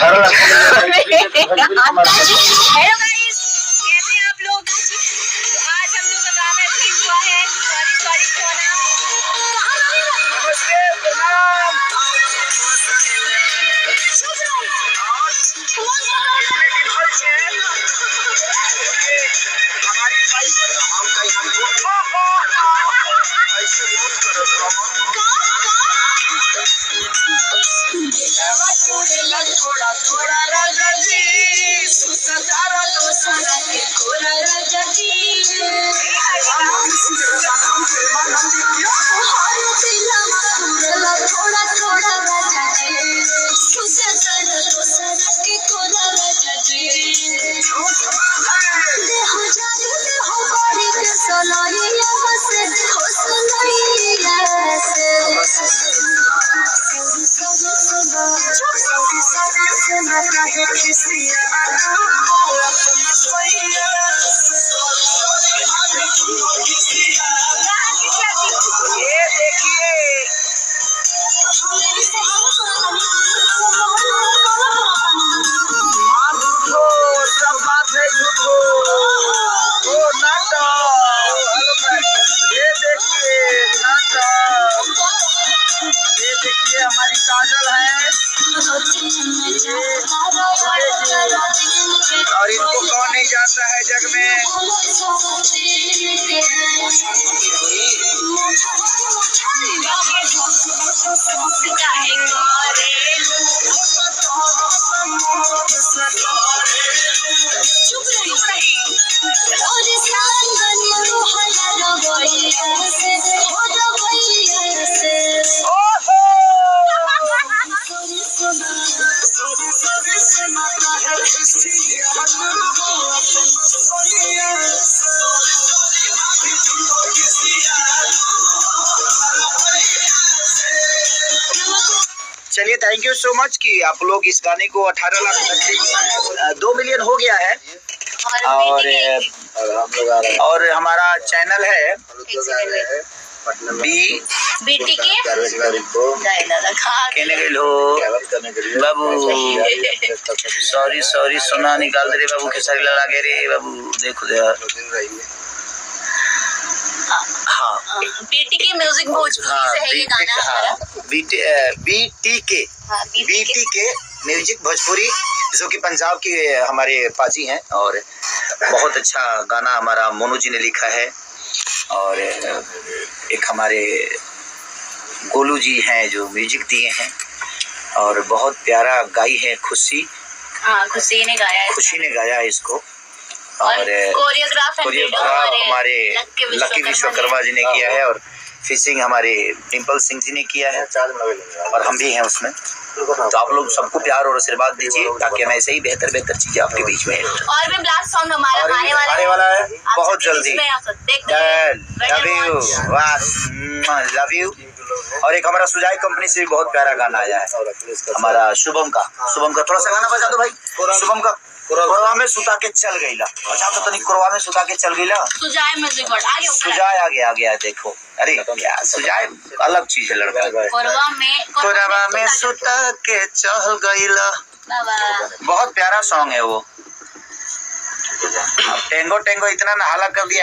Hello guys, कैसे हैं आप लोग? तो आज हम लोग का गाना रिलीज हुआ है। सॉरी सॉरी सोना। नमस्ते, प्रणाम। हमारी वाइफ थोड़ा थोड़ा राजा जी सुतारा तो सना के थोड़ा राजा जी थोड़ा थोड़ा राजा जी सुतारा तो सना के थोड़ा राजा जी देहो जाने देहो बड़ी के सोनाइया से हो सोनाइया से ये देखिए सब बात है झूठो ओ नाटक। ये देखिए नाटक, ये देखिए हमारी काजल है और इनको कौन नहीं जाता है जग में। चलिए, थैंक यू सो मच कि आप लोग इस गाने को 18 लाख 2 मिलियन हो गया है। और हमारा चैनल है बाबू। सॉरी सॉरी सोना निकाल दे रे बाबू, खेसारी लाल आगे रे बाबू, देखो यार। हाँ, बीटीके म्यूजिक भोजपुरी से है ये गाना हमारा। बीटीके म्यूजिक भोजपुरी, जो कि पंजाब के हमारे पाजी हैं। और बहुत अच्छा गाना हमारा मोनू जी ने लिखा है। और एक हमारे गोलू जी हैं जो म्यूजिक दिए हैं। और बहुत प्यारा गाई है खुशी। खुशी ने गाया है इसको। और कोरियोग्राफ हमारे लकी विश्वकर्मा जी ने किया है। और फिशिंग हमारे डिम्पल सिंह जी ने किया है। और हम भी हैं उसमें। तो आप लोग सबको प्यार और आशीर्वाद दीजिए ताकि हम ऐसे ही बेहतर चीजें आपके बीच में। और भी ब्लास्ट सॉन्ग हमारा आने वाला है बहुत जल्दी। Love you. और एक हमारा सुजाई कंपनी से भी बहुत प्यारा गाना आया है हमारा शुभम का थोड़ा सा गाना बजा दो भाई। शुभम का कोरवा में सुता के चल गईला। अच्छा तो नहीं, कोरवा में सुता के चल गईला। सुजाई आ गया देखो। अरे क्या सुजाई अलग चीज है लड़का। कोरवा में सुता के चल गईला, बहुत प्यारा सॉन्ग है वो। टेंगो इतना नहाला कर दिया।